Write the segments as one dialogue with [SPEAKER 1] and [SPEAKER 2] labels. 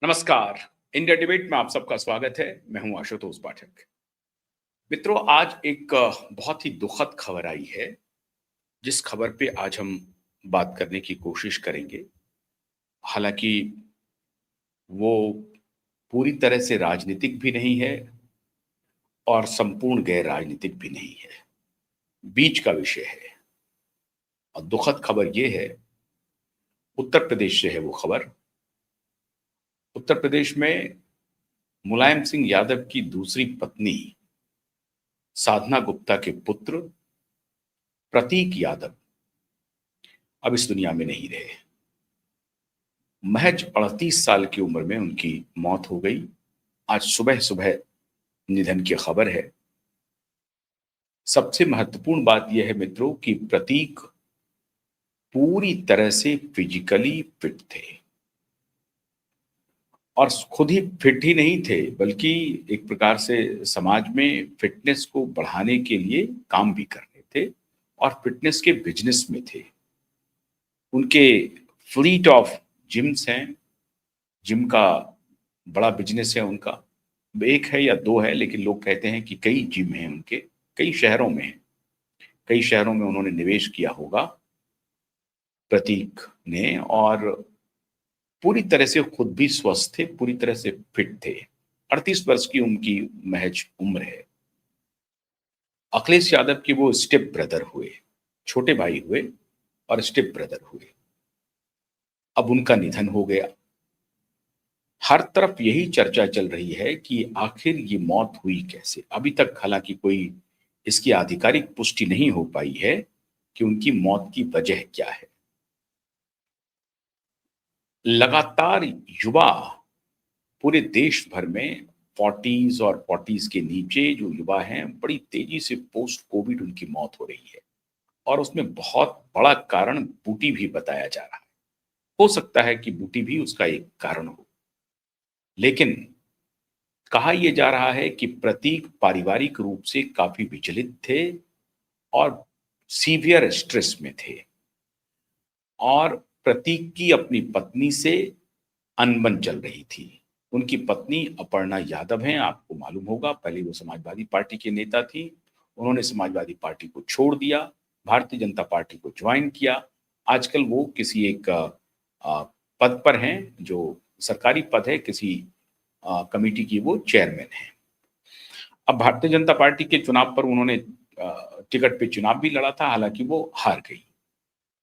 [SPEAKER 1] नमस्कार। India debate में आप सबका स्वागत है। मैं हूं आशुतोष पाठक। मित्रों, आज एक बहुत ही दुखद खबर आई है, जिस खबर पे आज हम बात करने की कोशिश करेंगे। हालांकि वो पूरी तरह से राजनीतिक भी नहीं है और संपूर्ण गैर राजनीतिक भी नहीं है, बीच का विषय है। और दुखद खबर ये है, उत्तर प्रदेश से है वो खबर। उत्तर प्रदेश में मुलायम सिंह यादव की दूसरी पत्नी साधना गुप्ता के पुत्र प्रतीक यादव अब इस दुनिया में नहीं रहे। महज 38 साल की उम्र में उनकी मौत हो गई। आज सुबह सुबह निधन की खबर है। सबसे महत्वपूर्ण बात यह है मित्रों कि प्रतीक पूरी तरह से फिजिकली फिट थे, और खुद ही फिट ही नहीं थे बल्कि एक प्रकार से समाज में फिटनेस को बढ़ाने के लिए काम भी कर रहे थे और फिटनेस के बिजनेस में थे। उनके फ्लीट ऑफ जिम्स हैं। जिम का बड़ा बिजनेस है उनका। एक है या दो है, लेकिन लोग कहते हैं कि कई जिम हैं उनके, कई शहरों में हैं। कई शहरों में उन्होंने निवेश किया होगा प्रतीक ने, और पूरी तरह से खुद भी स्वस्थ थे, पूरी तरह से फिट थे। 38 वर्ष की उनकी महज उम्र है। अखिलेश यादव के वो स्टेप ब्रदर हुए, छोटे भाई हुए और स्टेप ब्रदर हुए। अब उनका निधन हो गया। हर तरफ यही चर्चा चल रही है कि आखिर ये मौत हुई कैसे। अभी तक हालांकि कोई इसकी आधिकारिक पुष्टि नहीं हो पाई है कि उनकी मौत की वजह क्या है। लगातार युवा पूरे देश भर में 40s और 40s के नीचे जो युवा हैं, बड़ी तेजी से पोस्ट कोविड उनकी मौत हो रही है। और उसमें बहुत बड़ा कारण बूटी भी बताया जा रहा है। हो सकता है कि बूटी भी उसका एक कारण हो, लेकिन कहा यह जा रहा है कि प्रतीक पारिवारिक रूप से काफी विचलित थे और सीवियर स्ट्रेस में थे। और प्रतीक की अपनी पत्नी से अनबन चल रही थी। उनकी पत्नी अपर्णा यादव हैं, आपको मालूम होगा। पहले वो समाजवादी पार्टी के नेता थी। उन्होंने समाजवादी पार्टी को छोड़ दिया, भारतीय जनता पार्टी को ज्वाइन किया। आजकल वो किसी एक पद पर हैं, जो सरकारी पद है, किसी कमेटी की वो चेयरमैन है। अब भारतीय जनता पार्टी के चुनाव पर उन्होंने टिकट पे चुनाव भी लड़ा था, हालांकि वो हार गई।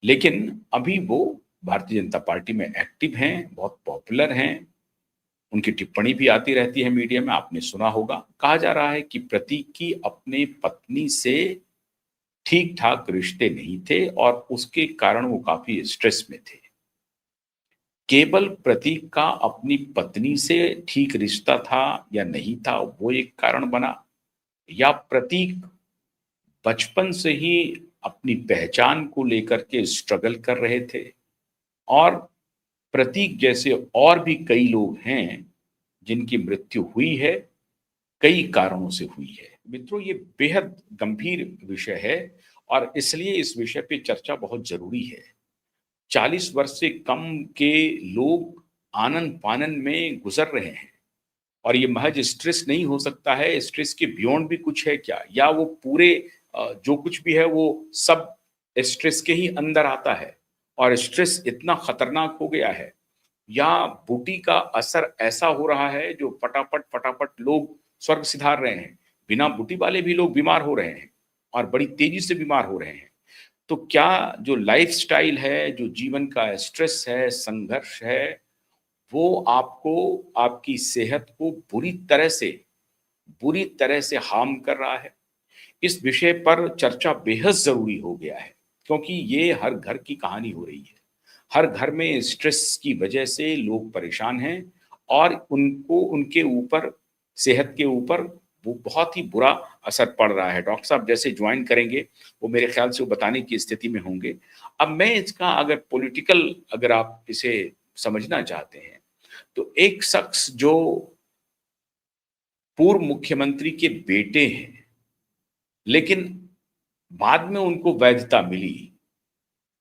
[SPEAKER 1] लेकिन अभी वो भारतीय जनता पार्टी में एक्टिव हैं, बहुत पॉपुलर हैं। उनकी टिप्पणी भी आती रहती है मीडिया में, आपने सुना होगा। कहा जा रहा है कि प्रतीक की अपने पत्नी से ठीक ठाक रिश्ते नहीं थे और उसके कारण वो काफी स्ट्रेस में थे। केवल प्रतीक का अपनी पत्नी से ठीक रिश्ता था या नहीं था, वो एक कारण बना, या प्रतीक बचपन से ही अपनी पहचान को लेकर के स्ट्रगल कर रहे थे। और प्रतीक जैसे और भी कई लोग हैं जिनकी मृत्यु हुई है, कई कारणों से हुई है। मित्रों, ये बेहद गंभीर विषय है और इसलिए इस विषय पे चर्चा बहुत जरूरी है। 40 वर्ष से कम के लोग आनंद फानन में गुजर रहे हैं, और ये महज स्ट्रेस नहीं हो सकता है। स्ट्रेस के बियॉन्ड भी कुछ है क्या, या वो पूरे जो कुछ भी है वो सब स्ट्रेस के ही अंदर आता है और स्ट्रेस इतना खतरनाक हो गया है, या बूटी का असर ऐसा हो रहा है जो फटाफट फटाफट लोग स्वर्ग सिधार रहे हैं। बिना बूटी वाले भी लोग बीमार हो रहे हैं और बड़ी तेजी से बीमार हो रहे हैं। तो क्या जो लाइफस्टाइल है, जो जीवन का स्ट्रेस है, संघर्ष है, वो आपको, आपकी सेहत को बुरी तरह से हार्म कर रहा है। इस विषय पर चर्चा बेहद जरूरी हो गया है, क्योंकि ये हर घर की कहानी हो रही है। हर घर में स्ट्रेस की वजह से लोग परेशान हैं और उनको, उनके ऊपर, सेहत के ऊपर वो बहुत ही बुरा असर पड़ रहा है। डॉक्टर साहब जैसे ज्वाइन करेंगे, वो मेरे ख्याल से वो बताने की स्थिति में होंगे। अब मैं इसका अगर पॉलिटिकल, अगर आप इसे समझना चाहते हैं, तो एक शख्स जो पूर्व मुख्यमंत्री के बेटे हैं, लेकिन बाद में उनको वैधता मिली,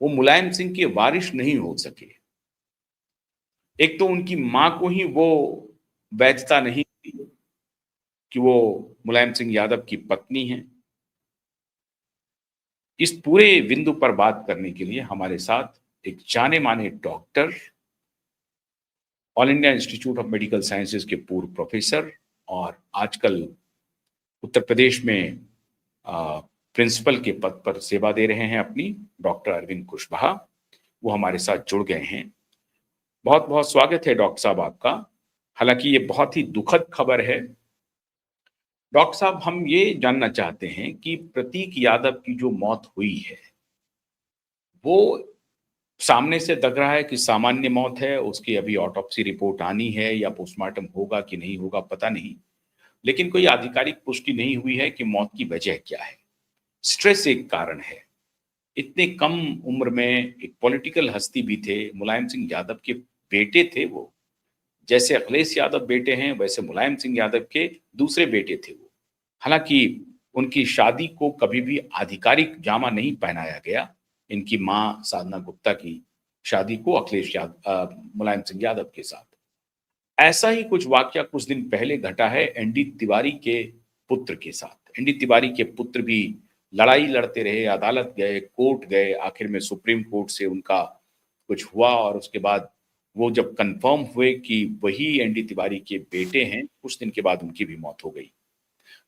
[SPEAKER 1] वो मुलायम सिंह के वारिस नहीं हो सके। एक तो उनकी मां को ही वो वैधता नहीं थी कि वो मुलायम सिंह यादव की पत्नी है। इस पूरे बिंदु पर बात करने के लिए हमारे साथ एक जाने माने doctor, all India institute of medical sciences के पूर्व प्रोफेसर और आजकल उत्तर प्रदेश में प्रिंसिपल के पद पर सेवा दे रहे हैं अपनी, डॉक्टर अरविंद कुशवाहा, वो हमारे साथ जुड़ गए हैं। बहुत बहुत स्वागत है डॉक्टर साहब आपका। हालांकि ये बहुत ही दुखद खबर है। डॉक्टर साहब, हम ये जानना चाहते हैं कि प्रतीक यादव की जो मौत हुई है वो सामने से लग रहा है कि सामान्य मौत है, उसकी अभी ऑटोप्सी रिपोर्ट आनी है या पोस्टमार्टम होगा कि नहीं होगा पता नहीं, लेकिन कोई आधिकारिक पुष्टि नहीं हुई है कि मौत की वजह क्या है। स्ट्रेस एक कारण है। इतने कम उम्र में एक पॉलिटिकल हस्ती भी थे, मुलायम सिंह यादव के बेटे थे वो। जैसे अखिलेश यादव बेटे हैं वैसे मुलायम सिंह यादव के दूसरे बेटे थे वो। हालांकि उनकी शादी को कभी भी आधिकारिक जामा नहीं पहनाया गया। इनकी मां साधना गुप्ता की शादी को अखिलेश यादव मुलायम सिंह यादव के साथ। ऐसा ही कुछ वाकया कुछ दिन पहले घटा है एनडी तिवारी के पुत्र के साथ। एनडी तिवारी के पुत्र भी लड़ाई लड़ते रहे, अदालत गए, कोर्ट गए, आखिर में सुप्रीम कोर्ट से उनका कुछ हुआ और उसके बाद वो जब कंफर्म हुए कि वही एनडी तिवारी के बेटे हैं, कुछ दिन के बाद उनकी भी मौत हो गई।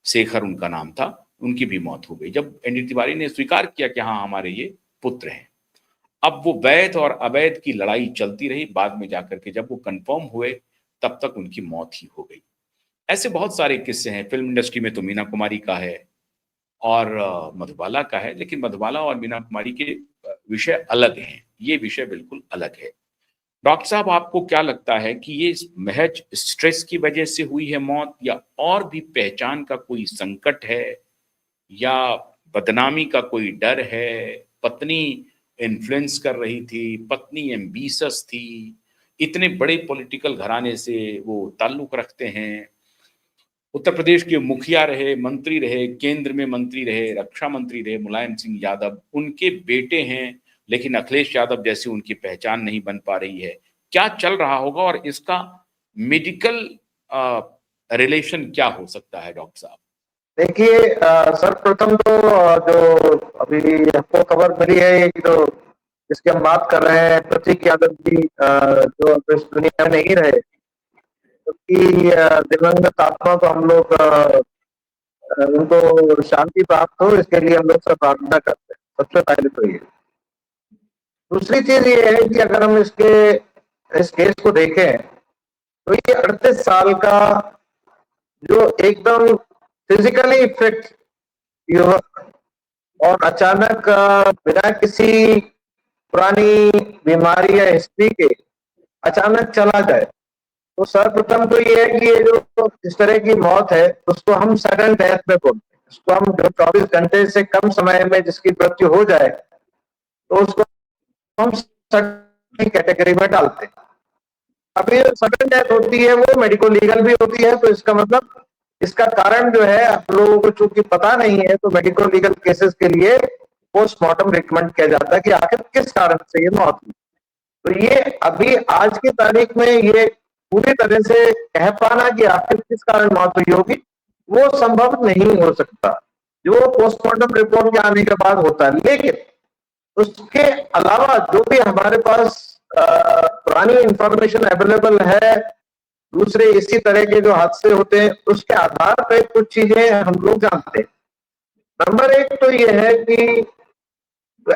[SPEAKER 1] शेखर उनका नाम था, उनकी भी मौत हो गई जब एनडी तिवारी ने स्वीकार किया कि हाँ हमारे ये पुत्र हैं। अब वो वैध और अवैध की लड़ाई चलती रही, बाद में जाकर के जब वो कंफर्म हुए तब तक उनकी मौत ही हो गई। ऐसे बहुत सारे किस्से हैं। फिल्म इंडस्ट्री में तो मीना कुमारी का है और मधुबाला का है, लेकिन मधुबाला और मीना कुमारी के विषय अलग हैं, ये विषय बिल्कुल अलग है। डॉक्टर साहब, आपको क्या लगता है कि ये महज स्ट्रेस की वजह से हुई है मौत, या और भी पहचान का कोई संकट है, या बदनामी का कोई डर है? पत्नी इन्फ्लुएंस कर रही थी, पत्नी एम्बिशस थी, इतने बड़े पॉलिटिकल घराने से वो ताल्लुक रखते हैं, उत्तर प्रदेश के मुखिया रहे, मंत्री रहे, केंद्र में मंत्री रहे, रक्षा मंत्री रहे मुलायम सिंह यादव, उनके बेटे हैं, लेकिन अखिलेश यादव जैसी उनकी पहचान नहीं बन पा रही है। क्या चल रहा होगा और इसका मेडिकल रिलेशन क्या हो सकता है डॉक्टर साहब?
[SPEAKER 2] देखिए, सर्वप्रथम तो जो अभी हमको खबर मिली है, ये जो जिसकी हम बात कर रहे हैं, प्रतीक यादव जी, जो इस दुनिया में नहीं रहे, उनकी दिवंगत आत्मा को हम लोग उनको शांति प्राप्त हो, इसके लिए हम लोग सब प्रार्थना करते हैं। सबसे पहले तो ये। दूसरी चीज ये है कि अगर हम इस केस को देखें तो ये 38 साल का जो एकदम फिजिकली फिट युवक और अचानक बिना किसी पुरानी बीमारी या हिस्ट्री के अचानक चला जाए, तो सर्वप्रथम तो ये है कि ये जो इस तरह की मौत है उसको हम सडन डेथ में बोलते हैं। इसको हम जो 24 घंटे से कम समय में जिसकी मृत्यु हो जाए तो उसको हम सडन कैटेगरी में डालते हैं। अभी जो सडन डेथ होती है वो मेडिको लीगल भी होती है, तो इसका मतलब इसका कारण जो है आप लोगों को चूंकि पता नहीं है, तो मेडिको लीगल केसेस के लिए पोस्टमार्टम रिकमेंड किया जाता है कि आखिर किस कारण से ये मौत हुई। तो ये अभी आज की तारीख में ये पूरी तरह से कह पाना कि आखिर किस कारण मौत हुई होगी वो संभव नहीं हो सकता, जो पोस्टमार्टम रिपोर्ट के आने के बाद होता है। लेकिन उसके अलावा जो भी हमारे पास पुरानी इंफॉर्मेशन अवेलेबल है, दूसरे इसी तरह के जो हादसे होते हैं, उसके आधार पर कुछ चीजें हम लोग जानते हैं। नंबर एक तो ये है कि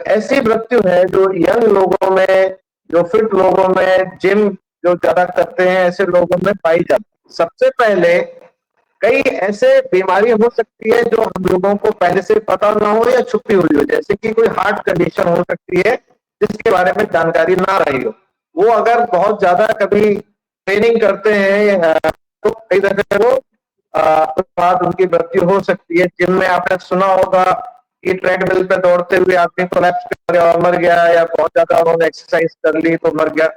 [SPEAKER 2] ऐसी मृत्यु है जो यंग लोगों में, जो फिट लोगों में, जिम जो ज्यादा करते हैं, ऐसे लोगों में पाई जाती है। सबसे पहले कई ऐसे बीमारी हो सकती है जो हम लोगों को पहले से पता ना हो या छुपी हुई हो, जैसे कि कोई हार्ट कंडीशन हो सकती है जिसके बारे में जानकारी ना रही हो। वो अगर बहुत ज्यादा कभी ट्रेनिंग करते हैं तो कई दफे वो बाद उनकी मृत्यु हो सकती है। जिम में आपने सुना होगा कि ट्रेडमिल पे दौड़ते हुए आदमी कोलैप्स कर गया और मर गया, या बहुत ज्यादा उन्होंने एक्सरसाइज कर ली तो मर गया।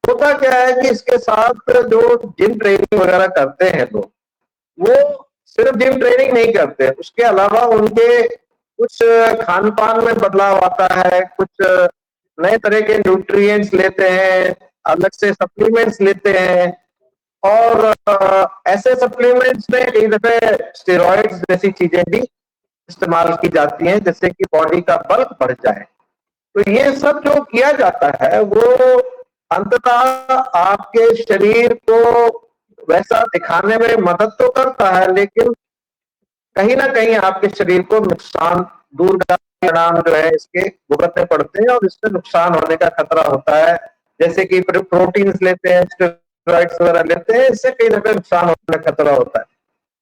[SPEAKER 2] होता क्या है कि इसके साथ जो जिम ट्रेनिंग वगैरह करते हैं लोग, वो सिर्फ जिम ट्रेनिंग नहीं करते, उसके अलावा उनके कुछ खान पान में बदलाव आता है, कुछ नए तरह के न्यूट्रिएंट्स लेते हैं, अलग से सप्लीमेंट्स लेते हैं, और ऐसे सप्लीमेंट्स में कई दफे स्टेरॉइड्स जैसी चीजें भी इस्तेमाल की जाती हैं जिससे कि बॉडी का बल्क बढ़ जाए। तो ये सब जो किया जाता है वो अंततः आपके शरीर को वैसा दिखाने में मदद तो करता है, लेकिन कहीं ना कहीं आपके शरीर को नुकसान, दूरगामी परिणाम जो है इसके भुगतने पड़ते हैं और इससे नुकसान होने का खतरा होता है। जैसे कि प्रोटीन्स लेते हैं, स्टेरॉइड्स वगैरह लेते हैं, इससे कई दफे नुकसान होने का खतरा होता है।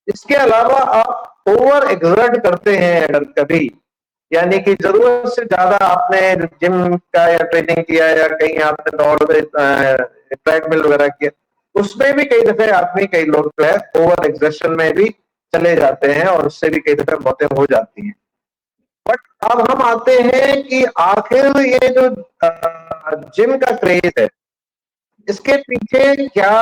[SPEAKER 2] इसके अलावा आप ओवर एक्सर्ट करते हैं अगर कभी, यानी कि जरूरत से ज्यादा आपने जिम का या ट्रेनिंग किया या कहीं आपने दौड़ ट्रेडमिल वगैरह किया, उसमें भी कई दफे आदमी, कई लोग जो है ओवर एक्सर्शन में भी चले जाते हैं और उससे भी कई दफे मौतें हो जाती हैं। बट अब हम आते हैं कि आखिर ये जो जिम का क्रेज है, इसके पीछे क्या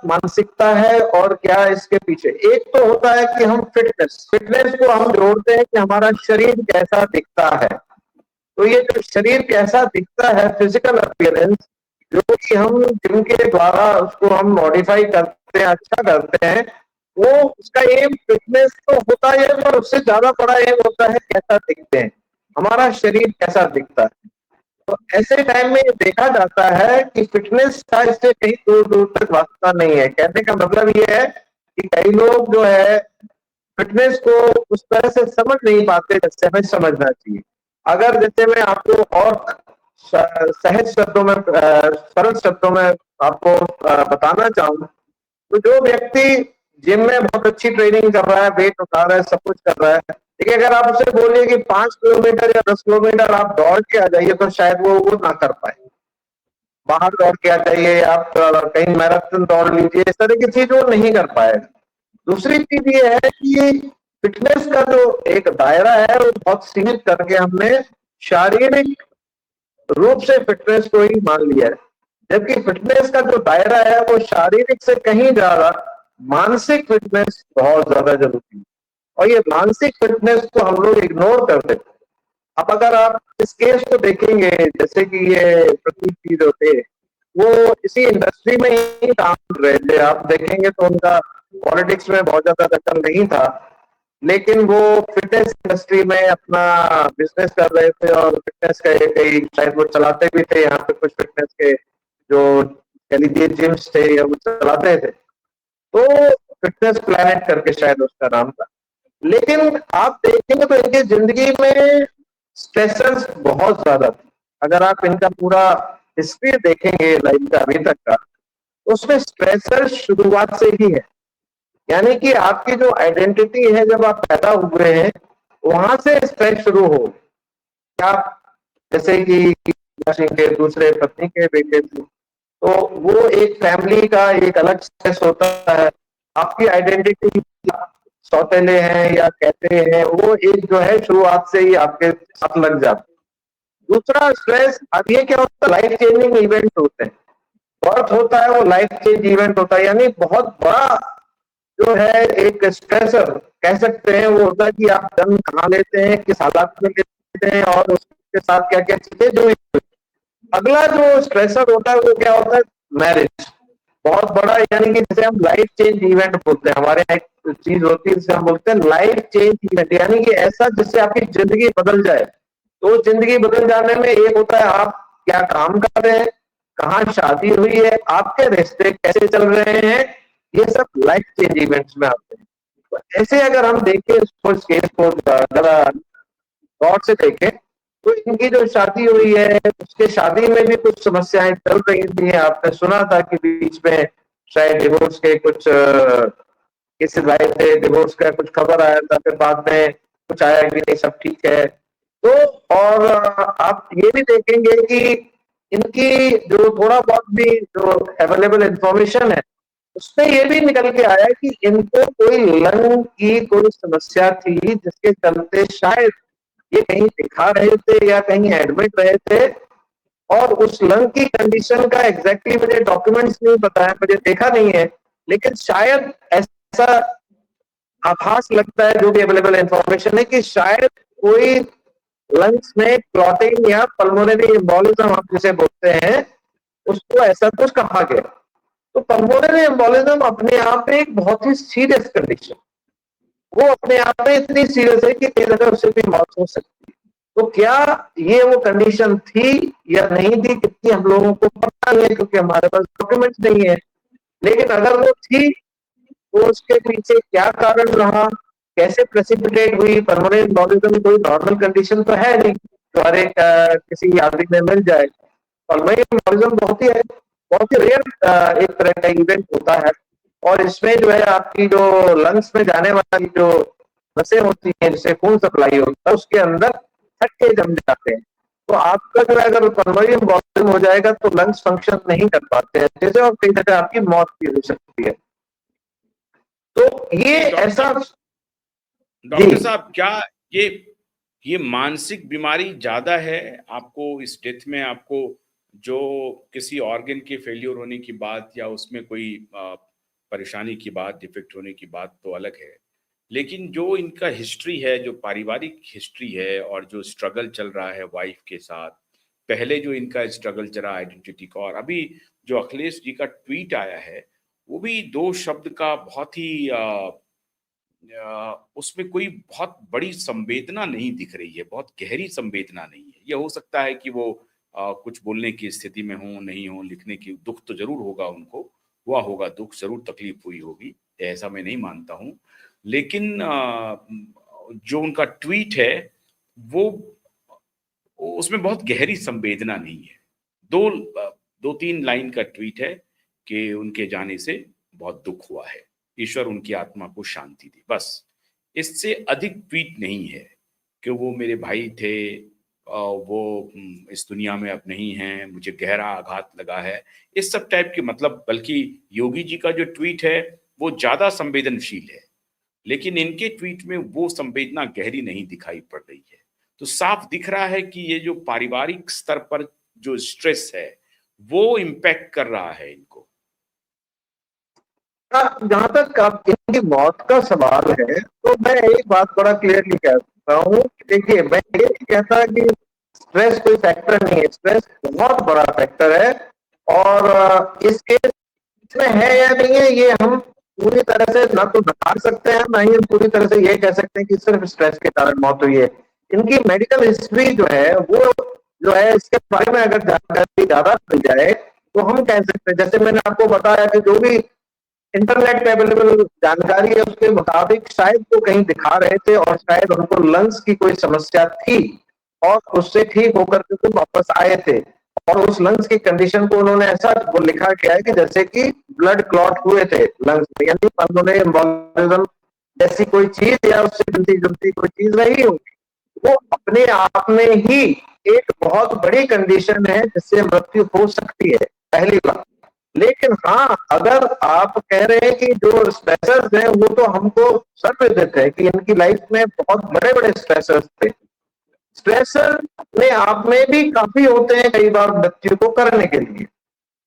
[SPEAKER 2] मानसिकता है और क्या इसके पीछे, एक तो होता है कि हम फिटनेस को हम जोड़ते हैं कि हमारा शरीर कैसा दिखता है। तो ये जो शरीर कैसा दिखता है, फिजिकल अपीयरेंस, जो कि हम जिम के द्वारा उसको हम मॉडिफाई करते हैं, अच्छा करते हैं, वो उसका एम फिटनेस तो होता है, पर उससे ज्यादा बड़ा एम होता है कैसा दिखते हैं, हमारा शरीर कैसा दिखता है। तो ऐसे टाइम में ये देखा जाता है कि फिटनेस का इससे कहीं दूर दूर तक वास्ता नहीं है। कहने का मतलब ये है कि कई लोग जो है फिटनेस को उस तरह से समझ नहीं पाते जैसे हमें समझना चाहिए। अगर जैसे मैं आपको और सहज शब्दों में, सरल शब्दों में आपको बताना चाहूँ, तो जो व्यक्ति जिम में बहुत अच्छी ट्रेनिंग कर रहा है, वेट उठा रहा है, सब कुछ कर रहा है, लेकिन अगर आप उसे बोलिए कि 5 किलोमीटर या 10 किलोमीटर आप दौड़ के आ जाइए, तो शायद वो ना कर पाए। बाहर दौड़ के आ जाइए, आप कहीं मैराथन दौड़ लीजिए, इस तरह की चीज वो नहीं कर पाएगा। दूसरी चीज ये है कि फिटनेस का जो एक दायरा है वो बहुत सीमित करके हमने शारीरिक रूप से फिटनेस को ही मान लिया है, जबकि फिटनेस का जो दायरा है वो शारीरिक से कहीं ज्यादा मानसिक फिटनेस बहुत ज्यादा जरूरी है, और ये मानसिक फिटनेस को हम लोग इग्नोर कर देते हैं। अब अगर आप इस केस को देखेंगे, जैसे कि ये प्रतीक जी जो थे, वो इसी इंडस्ट्री में ही काम कर रहे थे, आप देखेंगे तो उनका पॉलिटिक्स में बहुत ज्यादा दखल नहीं था, लेकिन वो फिटनेस इंडस्ट्री में अपना बिजनेस कर रहे थे और फिटनेस का कई शायद वो चलाते भी थे, यहाँ पे कुछ फिटनेस के जो कह लीजिए जिम्स थे या वो चलाते थे, तो फिटनेस प्लैनेट करके शायद उसका नाम था। लेकिन आप देखेंगे तो इनकी जिंदगी में स्ट्रेसर्स बहुत ज्यादा थे। अगर आप इनका पूरा हिस्ट्री देखेंगे लाइफ का अभी तक का, तो उसमें स्ट्रेसर शुरुआत से ही है। यानी कि आपकी जो आइडेंटिटी है जब आप पैदा हुए हैं, वहां से स्ट्रेस शुरू हो। आप जैसे कि सिंह के दूसरे पत्नी के बेटे थे, तो वो एक फैमिली का एक अलग स्ट्रेस होता है। आपकी आइडेंटिटी सौतेले हैं या कहते हैं, वो एक जो है शुरुआत से ही आपके साथ लग जाता है। दूसरा स्ट्रेस, अब ये क्या होता है, लाइफ चेंजिंग इवेंट होते हैं। बर्थ होता है वो लाइफ चेंज इवेंट होता है, यानी बहुत बड़ा जो है एक स्ट्रेसर कह सकते हैं वो होता है कि आप जन्म कहाँ लेते हैं, किस हालात में लेते हैं और उसके साथ क्या क्या चीजें जो। अगला जो स्ट्रेसर होता है वो क्या होता है, मैरिज। बहुत बड़ा, यानी कि जैसे हम लाइफ चेंज इवेंट बोलते हैं, हमारे यहाँ एक चीज होती है जिसे हम बोलते हैं लाइफ चेंज इवेंट, यानी कि ऐसा जिससे आपकी जिंदगी बदल जाए। तो जिंदगी बदल जाने में एक होता है आप क्या काम कर रहे हैं, कहाँ शादी हुई है, आपके रिश्ते कैसे चल रहे हैं, ये सब लाइफ चेंज इवेंट्स में आते हैं। तो ऐसे अगर हम देखें इस केस को जरा गौर से देखें, तो इनकी जो शादी हुई है उसके शादी में भी कुछ समस्याएं चल रही थी। आपने सुना था कि बीच में शायद डिवोर्स के कुछ केसेस आए थे, डिवोर्स का कुछ खबर आया था, फिर बाद में कुछ आया कि नहीं सब ठीक है। तो और आप ये भी देखेंगे कि इनकी जो थोड़ा बहुत भी जो अवेलेबल इंफॉर्मेशन है, उसमें ये भी निकल के आया कि इनको कोई लंग की कोई समस्या थी, जिसके चलते शायद ये कहीं दिखा रहे थे या कहीं एडमिट रहे थे, और उस लंग की कंडीशन का एग्जैक्टली मुझे डॉक्यूमेंट्स नहीं पता है, मुझे देखा नहीं है, लेकिन शायद ऐसा आभास लगता है, जो भी अवेलेबल इंफॉर्मेशन है, कि शायद कोई लंग्स में क्लॉटिंग या पल्मोनरी एम्बोलिज्म आप जिसे बोलते हैं, उसको ऐसा कुछ कहा गया। तो पल्मोनरी एम्बोलिज्म अपने आप में एक बहुत ही सीरियस कंडीशन, वो अपने आप में इतनी सीरियस है कि कई जगह उससे भी मौत हो सकती है। तो क्या ये वो कंडीशन थी या नहीं थी, कितनी हम लोगों को पता नहीं है क्योंकि हमारे पास डॉक्यूमेंट नहीं है। लेकिन अगर वो थी तो उसके पीछे क्या कारण रहा, कैसे प्रेसिपिटेट हुई। पल्मोनरी एम्बोलिज्म कोई नॉर्मल कंडीशन तो है नहीं जो हर एक किसी आदमी में मिल जाए। पल्मोनरी एम्बोलिज्म बहुत ही रेयर एक तरह का इवेंट होता है, और इसमें जो है आपकी जो लंग्स में जाने वाली जो नसें होती हैं जिससे खून सप्लाई होता है उसके अंदर थक्के जम जाते हैं। तो आपका जो है अगर पल्मोनरी एम्बोलिज्म हो जाएगा तो लंग्स फंक्शन नहीं कर पाते हैं जैसे, और कई जगह आपकी मौत भी हो सकती है। तो ये ऐसा
[SPEAKER 1] डॉक्टर साहब, क्या ये ये मानसिक बीमारी ज्यादा है आपको इस डेथ में? आपको जो किसी ऑर्गन के फेलियर होने की बात या उसमें कोई परेशानी की बात, डिफेक्ट होने की बात तो अलग है, लेकिन जो इनका हिस्ट्री है, जो पारिवारिक हिस्ट्री है और जो स्ट्रगल चल रहा है वाइफ के साथ, पहले जो इनका स्ट्रगल चला आइडेंटिटी का, और अभी जो अखिलेश जी का ट्वीट आया है, वो भी दो शब्द का बहुत ही उसमें कोई बहुत बड़ी संवेदना नहीं दिख रही है, बहुत गहरी संवेदना नहीं है। ये हो सकता है कि वो कुछ बोलने की स्थिति में हो, नहीं हो, लिखने की दुख तो जरूर होगा उनको, हुआ होगा दुख, जरूर तकलीफ हुई होगी, ऐसा मैं नहीं मानता हूँ। लेकिन जो उनका ट्वीट है वो उसमें बहुत गहरी संवेदना नहीं है। दो दो तीन लाइन का ट्वीट है कि उनके जाने से बहुत दुख हुआ है, ईश्वर उनकी आत्मा को शांति दी, बस। इससे अधिक ट्वीट नहीं है कि वो मेरे भाई थे, वो इस दुनिया में अब नहीं हैं, मुझे गहरा आघात लगा है, इस सब टाइप के मतलब। बल्कि योगी जी का जो ट्वीट है वो ज्यादा संवेदनशील है, लेकिन इनके ट्वीट में वो संवेदना गहरी नहीं दिखाई पड़ रही है। तो साफ दिख रहा है कि ये जो पारिवारिक स्तर पर जो स्ट्रेस है वो इम्पैक्ट कर रहा है इनको।
[SPEAKER 2] जहां तक इनकी मौत का सवाल है तो मैं एक बात बड़ा क्लियरली कहता हूँ, देखिए मैं ये नहीं कहता कि स्ट्रेस कोई फैक्टर नहीं है, स्ट्रेस बहुत बड़ा फैक्टर है। और इस केस में है या नहीं है ये हम पूरी तरह से ना तो बता सकते हैं, ना ही हम पूरी तरह से ये कह सकते हैं कि सिर्फ स्ट्रेस के कारण मौत हुई है। इनकी मेडिकल हिस्ट्री जो है वो जो है इसके बारे में अगर जानकारी ज्यादा मिल जाए तो हम कह सकते हैं। जैसे मैंने आपको बताया कि जो भी इंटरनेट पे अवेलेबल जानकारी है उसके मुताबिक शायद वो कहीं दिखा रहे थे और शायद उनको लंग्स की कोई समस्या थी और उससे ठीक होकर के वो वापस आए थे, और उस लंग्स की कंडीशन को उन्होंने ऐसा वो लिखा गया है कि जैसे कि ब्लड क्लॉट हुए थे लंग्स में, यानी उन्होंने एम्बोलिज्म जैसी कोई चीज या उससे मिलती जुलती कोई चीज रही होगी। वो अपने आप में ही एक बहुत बड़ी कंडीशन है जिससे मृत्यु हो सकती है, पहली बात। लेकिन हाँ, अगर आप कह रहे हैं कि जो स्ट्रेसर्स हैं वो तो हमको सर्वे देते हैं कि इनकी लाइफ में बहुत बड़े बड़े स्ट्रेसर्स थे। स्ट्रेसर अपने आप में भी काफी होते हैं कई बार मृत्यु को करने के लिए।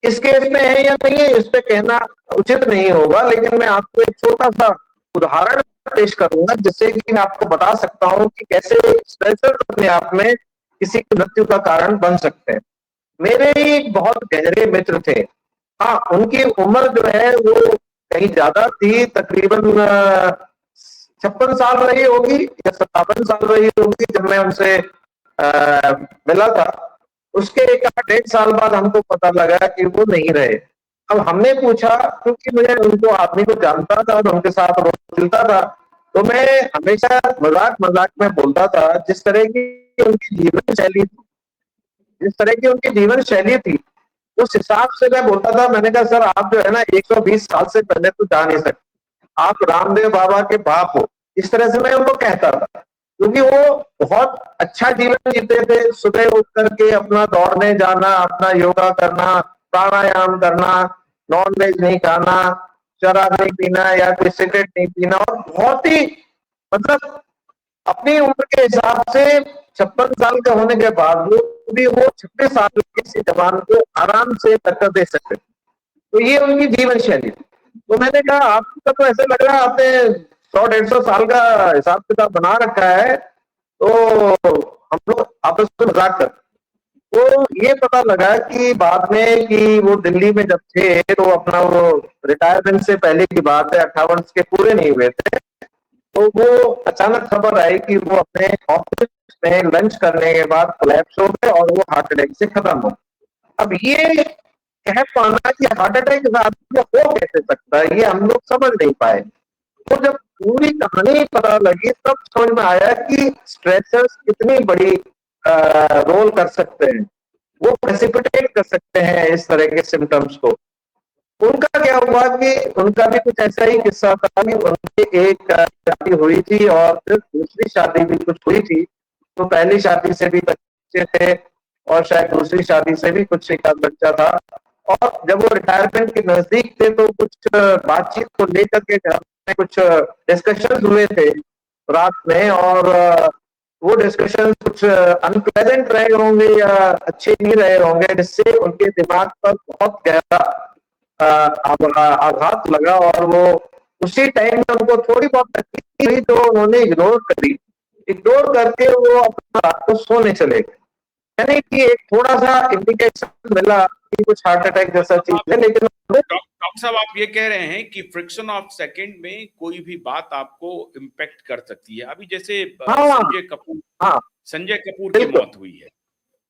[SPEAKER 2] इस केस में है या नहीं है इस पे कहना उचित नहीं होगा, लेकिन मैं आपको एक छोटा सा उदाहरण पेश करूंगा जिससे कि मैं आपको बता सकता हूं कि कैसे स्ट्रेसर अपने आप में किसी की मृत्यु का कारण बन सकते हैं। मेरे ही एक बहुत गहरे मित्र थे। हाँ, उनकी उम्र जो है वो कहीं ज्यादा थी, तकरीबन 56 साल रही होगी या 57 साल रही होगी जब मैं उनसे मिला था। उसके 1-1.5 साल बाद हमको पता लगा कि वो नहीं रहे। अब हमने पूछा, क्योंकि मैं उनको आदमी को जानता था और उनके साथ रोज मिलता था, तो मैं हमेशा मजाक मजाक में बोलता था जिस तरह की उनकी जीवन शैली थी, जिस तरह की उनकी जीवन शैली थी उस हिसाब से मैं बोलता था। मैंने कहा सर आप जो है ना 120 साल से पहले तो जा नहीं सकते, आप रामदेव बाबा के बाप हो, इस तरह से मैं उनको कहता था। क्योंकि वो बहुत अच्छा जीवन जीते थे, सुबह उठ करके अपना दौड़ने जाना, अपना योगा करना, प्राणायाम करना, नॉन वेज नहीं खाना, शराब नहीं पीना या कोई सिगरेट नहीं पीना, और बहुत ही मतलब अपनी उम्र के हिसाब से 56 साल का होने के बाद भी वो 26 साल के किसी जवान को आराम से टक्कर दे सकते। तो ये उनकी जीवन शैली। तो मैंने कहा आपका तो ऐसा लग रहा है आपने 100-150 साल का हिसाब किताब बना रखा है, तो हम लोग आपस में मजाक करते। तो ये पता लगा कि बाद में कि वो दिल्ली में जब थे तो अपना वो रिटायरमेंट से पहले की बात है, 58 के पूरे नहीं हुए थे, तो वो अचानक खबर आई कि वो अपने ऑफिस में लंच करने के बाद कोलैप्स हो गए और वो हार्ट अटैक से खत्म हो। अब ये कह पाना कि हार्ट अटैक इस आदमी को हो कैसे सकता है, ये हम लोग समझ नहीं पाए। तो जब पूरी कहानी पता लगी तब समझ में आया कि स्ट्रेसर्स कितनी बड़ी रोल कर सकते हैं, वो प्रेसिपिटेट कर सकते हैं इस तरह के सिम्टम्स को। उनका क्या हुआ कि उनका भी कुछ ऐसा ही किस्सा था कि उनकी एक शादी हुई थी और फिर दूसरी शादी भी कुछ हुई थी, तो पहली शादी से भी बच्चे थे और शायद दूसरी शादी से भी कुछ एक आध बच्चा था। और जब वो रिटायरमेंट के नजदीक थे तो कुछ बातचीत को लेकर के घर में कुछ डिस्कशन हुए थे रात में, और वो डिस्कशन कुछ अनप्लेजेंट रहे होंगे या अच्छे नहीं रहे होंगे, जिससे उनके दिमाग पर बहुत गहरा आघात लगा और वो उसी टाइम में उनको थोड़ी बहुत तकलीफ हुई तो उन्होंने इग्नोर करी। इग्नोर करके वो अपना रात को सोने चले गए, यानी कि एक थोड़ा सा इंडिकेशन मिला कि कुछ हार्ट अटैक जैसा चीज है, लेकिन
[SPEAKER 1] डॉक्टर साहब आप ये कह रहे हैं कि फ्रिक्शन ऑफ सेकंड में कोई भी बात आपको इम्पेक्ट कर सकती है। अभी जैसे
[SPEAKER 2] हाँ हाँ
[SPEAKER 1] संजय कपूर की
[SPEAKER 2] बिल्कुल
[SPEAKER 1] मौत हुई है।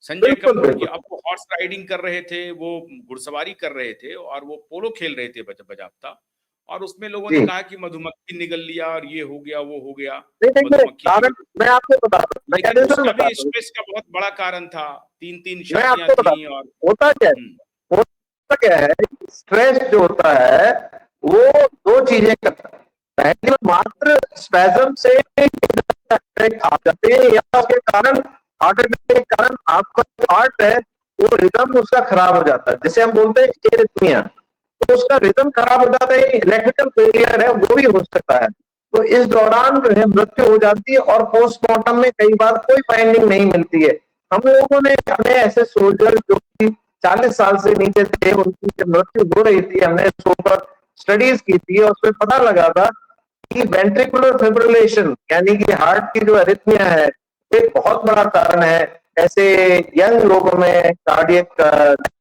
[SPEAKER 1] संजय
[SPEAKER 2] बिल्कुल
[SPEAKER 1] कपूर की,
[SPEAKER 2] बिल्कुल
[SPEAKER 1] अब वो हॉर्स राइडिंग कर रहे थे, वो घुड़सवारी कर रहे थे और वो पोलो खेल रहे थे बजाबता, और उसमें लोगों ने
[SPEAKER 2] जी।
[SPEAKER 1] कहा कि मधुमक्खी निगल लिया और ये हो गया वो हो गया,
[SPEAKER 2] नहीं देखिए
[SPEAKER 1] मधुमक्खी की
[SPEAKER 2] कारण
[SPEAKER 1] वजह।
[SPEAKER 2] मैं आपको बताता हूँ, मैं
[SPEAKER 1] लेकिन
[SPEAKER 2] कंडीशन
[SPEAKER 1] उसका भी
[SPEAKER 2] बताता हूँ,
[SPEAKER 1] स्ट्रेस का बहुत बड़ा कारण था, 3-3
[SPEAKER 2] मैं
[SPEAKER 1] शादियां
[SPEAKER 2] आपको
[SPEAKER 1] थी।
[SPEAKER 2] बताता
[SPEAKER 1] और
[SPEAKER 2] हूँ होता क्या
[SPEAKER 1] हम्म,
[SPEAKER 2] है। होता क्या है, स्ट्रेस जो होता है वो दो चीजें करता है। पहली मात्र स्पैज्म से अटैक आ जाते हैं या उसके कारण हार्ट अटैक के कारण आपका जो हार्ट है वो रिदम उसका खराब हो जाता है, जिसे हम बोलते हैं एरिथमिया। तो उसका रिदम खराब हो जाता है, इलेक्ट्रिकल फेलियर है वो भी हो सकता है। तो इस दौरान जो है मृत्यु हो जाती है और पोस्टमार्टम में कई बार कोई फाइंडिंग नहीं मिलती है। हम लोगों ने हमें ऐसे सोल्जर जो कि 40 साल से नीचे थे उनकी जब मृत्यु हो रही थी, हमने इस पर स्टडीज की थी और उसमें पता लगा था कि वेंट्रिकुलर फिब्रिलेशन यानी कि हार्ट की जो अरिथमिया है एक बहुत बड़ा कारण है ऐसे यंग लोगों में कार्डियक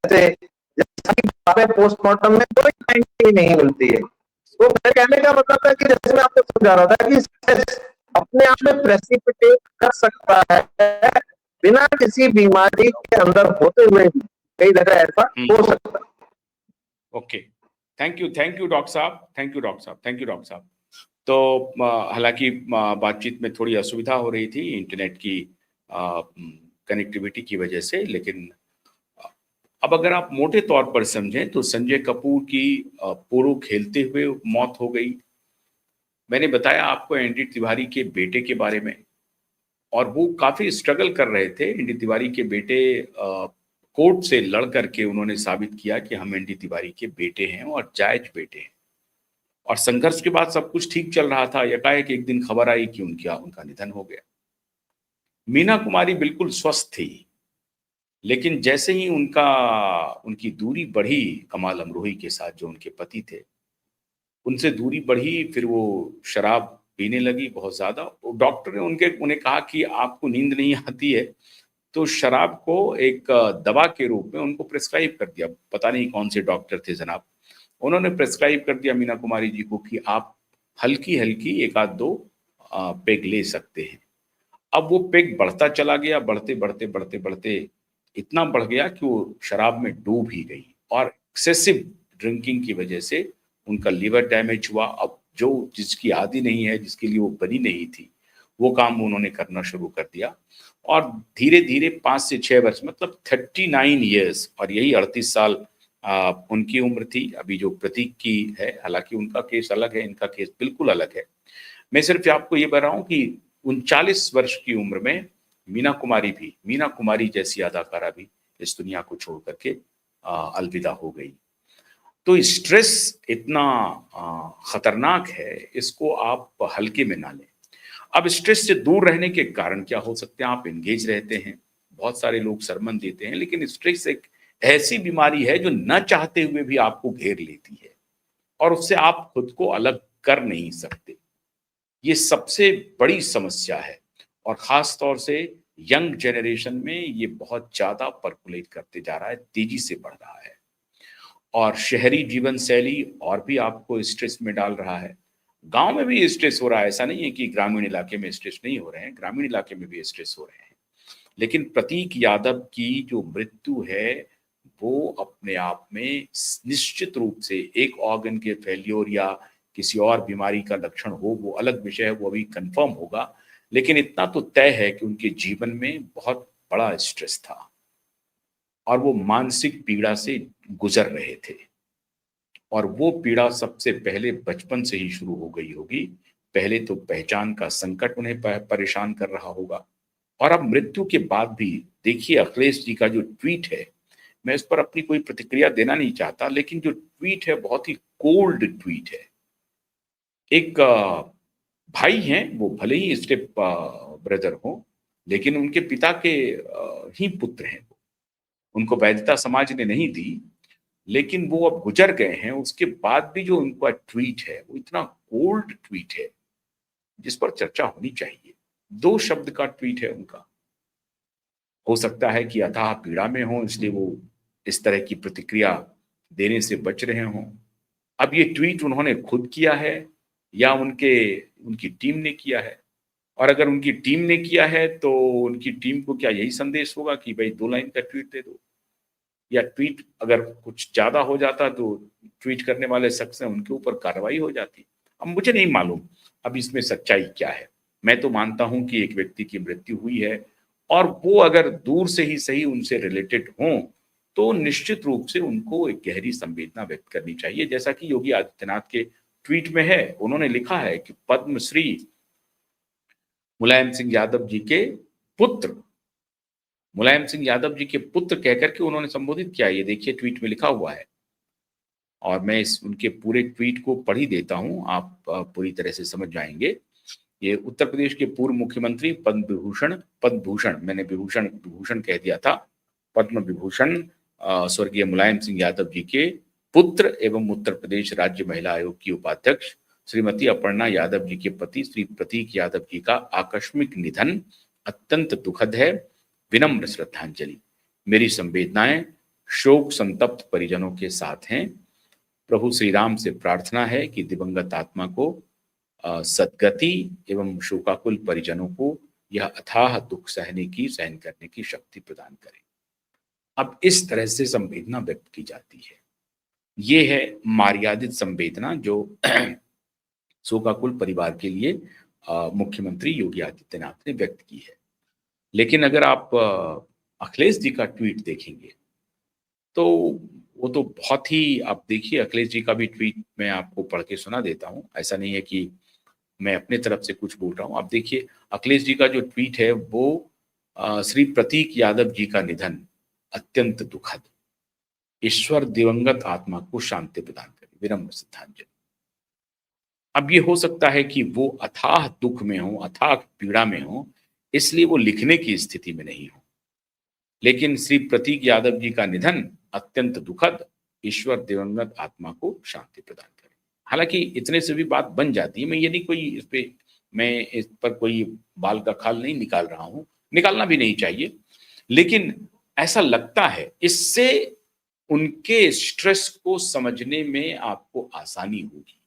[SPEAKER 2] जैसे पोस्टमार्टम में कोई फाइंडिंग नहीं मिलती है। तो मेरे कहने का मतलब है कि जैसे मैं आपको समझा रहा था कि स्ट्रेस अपने आप में प्रेसिपिटेट कर सकता है बिना किसी बीमारी के अंदर होते हुए भी कई जगह ऐसा हो सकता है।
[SPEAKER 1] ओके, थैंक यू डॉक्टर साहब, थैंक यू डॉक्टर साहब, थैंक यू डॉक्टर साहब। तो हालांकि बातचीत में थोड़ी असुविधा हो रही थी इंटरनेट की कनेक्टिविटी की वजह से, लेकिन अब अगर आप मोटे तौर पर समझें तो संजय कपूर की पोलो खेलते हुए मौत हो गई। मैंने बताया आपको एनडी तिवारी के बेटे के बारे में, और वो काफी स्ट्रगल कर रहे थे। एनडी तिवारी के बेटे कोर्ट से लड़ करके उन्होंने साबित किया कि हम एनडी तिवारी के बेटे हैं और जायज बेटे हैं। और संघर्ष के बाद सब कुछ ठीक चल रहा था, एकाएक एक दिन खबर आई कि उनका निधन हो गया। मीना कुमारी बिल्कुल स्वस्थ थी, लेकिन जैसे ही उनकी दूरी बढ़ी कमाल अमरोही के साथ, जो उनके पति थे, उनसे दूरी बढ़ी, फिर वो शराब पीने लगी बहुत ज्यादा। डॉक्टर ने उन्हें कहा कि आपको नींद नहीं आती है, तो शराब को एक दवा के रूप में उनको प्रिस्क्राइब कर दिया। पता नहीं कौन से डॉक्टर थे जनाब, उन्होंने प्रिस्क्राइब कर दिया मीना कुमारी जी को कि आप हल्की हल्की एक आध दो पेग ले सकते हैं। अब वो पेग बढ़ता चला गया, बढ़ते बढ़ते बढ़ते बढ़ते इतना बढ़ गया कि वो शराब में डूब ही गई, और एक्सेसिव ड्रिंकिंग की वजह से उनका लिवर डैमेज हुआ। अब जो जिसकी आदि नहीं है, जिसके लिए वो बनी नहीं थी, वो काम उन्होंने करना शुरू कर दिया। और धीरे धीरे 5 से 6 वर्ष, मतलब 39 ईयर्स, और यही 38 साल उनकी उम्र थी। अभी जो प्रतीक की है, हालांकि उनका केस अलग है, इनका केस बिल्कुल अलग है। मैं सिर्फ आपको ये बता रहा हूँ कि 39 वर्ष की उम्र में मीना कुमारी जैसी अदाकारा भी इस दुनिया को छोड़ करके अलविदा हो गई। तो स्ट्रेस इतना खतरनाक है, इसको आप हल्के में ना लें। अब स्ट्रेस से दूर रहने के कारण क्या हो सकते हैं? आप एंगेज रहते हैं, बहुत सारे लोग सरमन देते हैं, लेकिन स्ट्रेस एक ऐसी बीमारी है जो न चाहते हुए भी आपको घेर लेती है, और उससे आप खुद को अलग कर नहीं सकते। ये सबसे बड़ी समस्या है, और खास तौर से यंग जनरेशन में ये बहुत ज्यादा परकुलेट करते जा रहा है, तेजी से बढ़ रहा है। और शहरी जीवन शैली और भी आपको स्ट्रेस में डाल रहा है। गांव में भी स्ट्रेस हो रहा है, ऐसा नहीं है कि ग्रामीण इलाके में स्ट्रेस नहीं हो रहे हैं, ग्रामीण इलाके में भी स्ट्रेस हो रहे हैं। लेकिन प्रतीक यादव की जो मृत्यु है वो अपने आप में निश्चित रूप से एक ऑर्गन के फेल्योर या किसी और बीमारी का लक्षण हो, वो अलग विषय है, वो अभी कंफर्म होगा। लेकिन इतना तो तय है कि उनके जीवन में बहुत बड़ा स्ट्रेस था और वो मानसिक पीड़ा से गुजर रहे थे। और वो पीड़ा सबसे पहले बचपन से ही शुरू हो गई होगी। पहले तो पहचान का संकट उन्हें परेशान कर रहा होगा, और अब मृत्यु के बाद भी देखिए अखिलेश जी का जो ट्वीट है, मैं इस पर अपनी कोई प्रतिक्रिया देना नहीं चाहता, लेकिन जो ट्वीट है बहुत ही कोल्ड ट्वीट है। एक भाई हैं, वो भले ही स्टेप ब्रदर हो, लेकिन उनके पिता के ही पुत्र हैं वो। उनको वैधता समाज ने नहीं दी, लेकिन वो अब गुजर गए हैं। उसके बाद भी जो उनका ट्वीट है वो इतना कोल्ड ट्वीट है जिस पर चर्चा होनी चाहिए। 2 शब्द का ट्वीट है उनका। हो सकता है कि अथाह पीड़ा में हो, इसलिए वो इस तरह की प्रतिक्रिया देने से बच रहे हों। अब ये ट्वीट उन्होंने खुद किया है या उनकी टीम ने किया है? और अगर उनकी टीम ने किया है तो उनकी टीम को क्या यही संदेश होगा कि भाई 2 लाइन का ट्वीट दे दो? या ट्वीट अगर कुछ ज्यादा हो जाता तो ट्वीट करने वाले शख्स हैं उनके ऊपर कार्रवाई हो जाती। अब मुझे नहीं मालूम अब इसमें सच्चाई क्या है। मैं तो मानता हूं कि एक व्यक्ति की मृत्यु हुई है, और वो अगर दूर से ही सही उनसे रिलेटेड हों तो निश्चित रूप से उनको एक गहरी संवेदना व्यक्त करनी चाहिए, जैसा कि योगी आदित्यनाथ के ट्वीट में है। उन्होंने लिखा है कि पद्मश्री मुलायम सिंह यादव जी के पुत्र, मुलायम सिंह यादव जी के पुत्र कहकर के उन्होंने संबोधित किया। ये देखिए ट्वीट में लिखा हुआ है, और मैं इस उनके पूरे ट्वीट को पढ़ ही देता हूं, आप पूरी तरह से समझ जाएंगे। ये उत्तर प्रदेश के पूर्व मुख्यमंत्री पद्म भूषण, मैंने विभूषण विभूषण कह दिया था, पद्म विभूषण स्वर्गीय मुलायम सिंह यादव जी के पुत्र एवं उत्तर प्रदेश राज्य महिला आयोग की उपाध्यक्ष श्रीमती अपर्णा यादव जी के पति श्री प्रतीक यादव जी का आकस्मिक निधन अत्यंत दुखद है। विनम्र श्रद्धांजलि। मेरी संवेदनाएं शोक संतप्त परिजनों के साथ हैं। प्रभु श्री राम से प्रार्थना है कि दिवंगत आत्मा को सद्गति एवं शोकाकुल परिजनों को यह अथाह दुख सहन करने की शक्ति प्रदान करे। अब इस तरह से संवेदना व्यक्त की जाती है। ये है मर्यादित संवेदना जो शोकाकुल परिवार के लिए मुख्यमंत्री योगी आदित्यनाथ ने व्यक्त की है। लेकिन अगर आप अखिलेश जी का ट्वीट देखेंगे तो वो तो बहुत ही, आप देखिए अखिलेश जी का भी ट्वीट मैं आपको पढ़ के सुना देता हूं। ऐसा नहीं है कि मैं अपने तरफ से कुछ बोल रहा हूं। आप देखिए अखिलेश जी का जो ट्वीट है वो श्री प्रतीक यादव जी का निधन अत्यंत दुखद, ईश्वर दिवंगत आत्मा को शांति प्रदान करे, विनम्र श्रद्धांजलि। अब ये हो सकता है कि वो अथाह दुख में हो, अथाह पीड़ा में हो, इसलिए वो लिखने की स्थिति में नहीं हो। लेकिन श्री प्रतीक यादव जी का निधन अत्यंत दुखद, ईश्वर दिवंगत आत्मा को शांति प्रदान करे। हालांकि इतने से भी बात बन जाती है। मैं ये नहीं कोई मैं इस पर कोई बाल का खाल नहीं निकाल रहा हूं, निकालना भी नहीं चाहिए। लेकिन ऐसा लगता है इससे उनके स्ट्रेस को समझने में आपको आसानी होगी।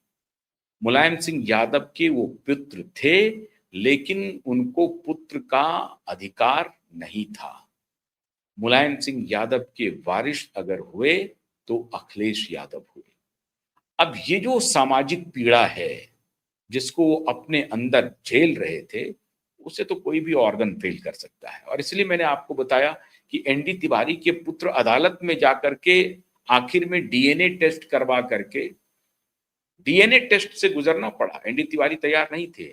[SPEAKER 1] मुलायम सिंह यादव के वो पुत्र थे, लेकिन उनको पुत्र का अधिकार नहीं था। मुलायम सिंह यादव के वारिस अगर हुए तो अखिलेश यादव हुए। अब ये जो सामाजिक पीड़ा है जिसको वो अपने अंदर झेल रहे थे, उसे तो कोई भी ऑर्गन फेल कर सकता है। और इसलिए मैंने आपको बताया कि एनडी तिवारी के पुत्र अदालत में जाकर के आखिर में डीएनए टेस्ट करवा करके, डीएनए टेस्ट से गुजरना पड़ा। एनडी तिवारी तैयार नहीं थे।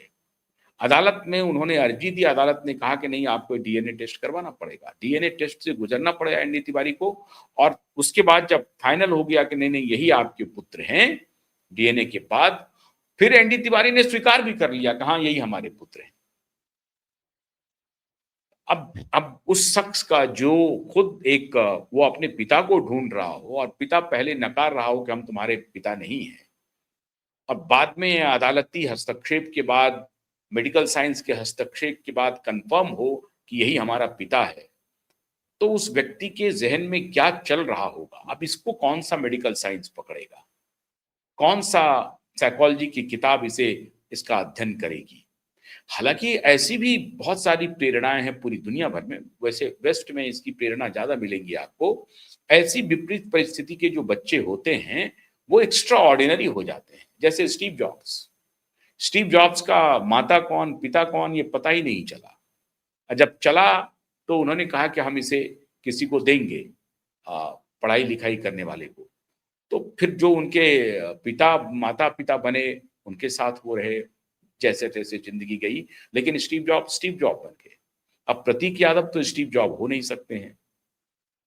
[SPEAKER 1] अदालत में उन्होंने अर्जी दी, अदालत ने कहा कि नहीं आपको डीएनए टेस्ट करवाना पड़ेगा, डीएनए टेस्ट से गुजरना पड़ेगा एनडी तिवारी को। और उसके बाद जब फाइनल हो गया कि नहीं नहीं यही आपके पुत्र हैं, डीएनए के बाद फिर एनडी तिवारी ने स्वीकार भी कर लिया कि हाँ यही हमारे पुत्र हैं। अब उस शख्स का जो खुद एक वो अपने पिता को ढूंढ रहा हो और पिता पहले नकार रहा हो कि हम तुम्हारे पिता नहीं हैं, और बाद में अदालती हस्तक्षेप के बाद, मेडिकल साइंस के हस्तक्षेप के बाद कंफर्म हो कि यही हमारा पिता है, तो उस व्यक्ति के जहन में क्या चल रहा होगा? अब इसको कौन सा मेडिकल साइंस पकड़ेगा? कौन सा साइकोलॉजी की किताब इसका अध्ययन करेगी? हालांकि ऐसी भी बहुत सारी प्रेरणाएं हैं पूरी दुनिया भर में, वैसे वेस्ट में इसकी प्रेरणा ज्यादा मिलेंगी आपको। ऐसी विपरीत परिस्थिति के जो बच्चे होते हैं वो एक्स्ट्रा ऑर्डिनरी हो जाते हैं, जैसे स्टीव जॉब्स का माता कौन पिता कौन ये पता ही नहीं चला। जब चला तो उन्होंने कहा कि हम इसे किसी को देंगे, पढ़ाई लिखाई करने वाले को। तो फिर जो उनके माता पिता बने, उनके साथ वो रहे, जैसे तैसे जिंदगी गई, लेकिन स्टीव जॉब बन गए। अब प्रतीक यादव तो स्टीव जॉब हो नहीं सकते हैं,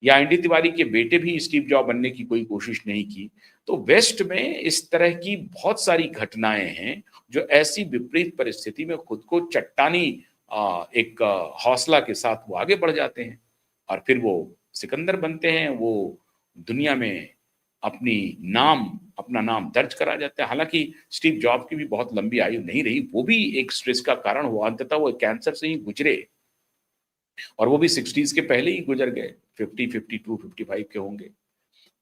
[SPEAKER 1] या एनडी तिवारी के बेटे भी स्टीव जॉब बनने की कोई कोशिश नहीं की। तो वेस्ट में इस तरह की बहुत सारी घटनाएं हैं जो ऐसी विपरीत परिस्थिति में खुद को चट्टानी एक हौसला के साथ वो आगे बढ़ जाते हैं और फिर वो सिकंदर बनते हैं। वो दुनिया में अपना नाम दर्ज करा जाता है। हालांकि स्टीव जॉब की भी बहुत लंबी आयु नहीं रही, वो भी एक स्ट्रेस का कारण हुआ, अंततः वो कैंसर से ही गुजरे, और वो भी 60s के पहले ही गुजर गए, 50, 52, 55 के होंगे।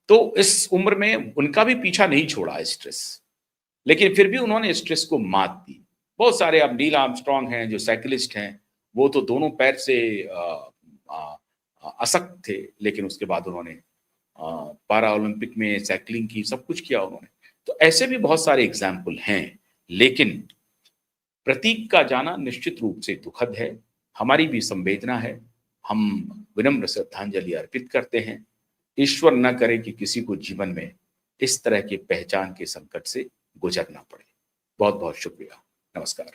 [SPEAKER 1] तो इस उम्र में उनका भी पीछा नहीं छोड़ा स्ट्रेस, लेकिन फिर भी उन्होंने स्ट्रेस को मात दी। बहुत सारे, अब नील आर्मस्ट्रांग हैं जो साइकिलिस्ट हैं, वो तो दोनों पैर से असक्त थे, लेकिन उसके बाद उन्होंने पारा ओलंपिक में साइकिलिंग की, सब कुछ किया उन्होंने। तो ऐसे भी बहुत सारे एग्जाम्पल हैं, लेकिन प्रतीक का जाना निश्चित रूप से दुखद है, हमारी भी संवेदना है। हम विनम्र श्रद्धांजलि अर्पित करते हैं। ईश्वर न करे कि किसी को जीवन में इस तरह के पहचान के संकट से गुजरना पड़े। बहुत बहुत शुक्रिया। नमस्कार।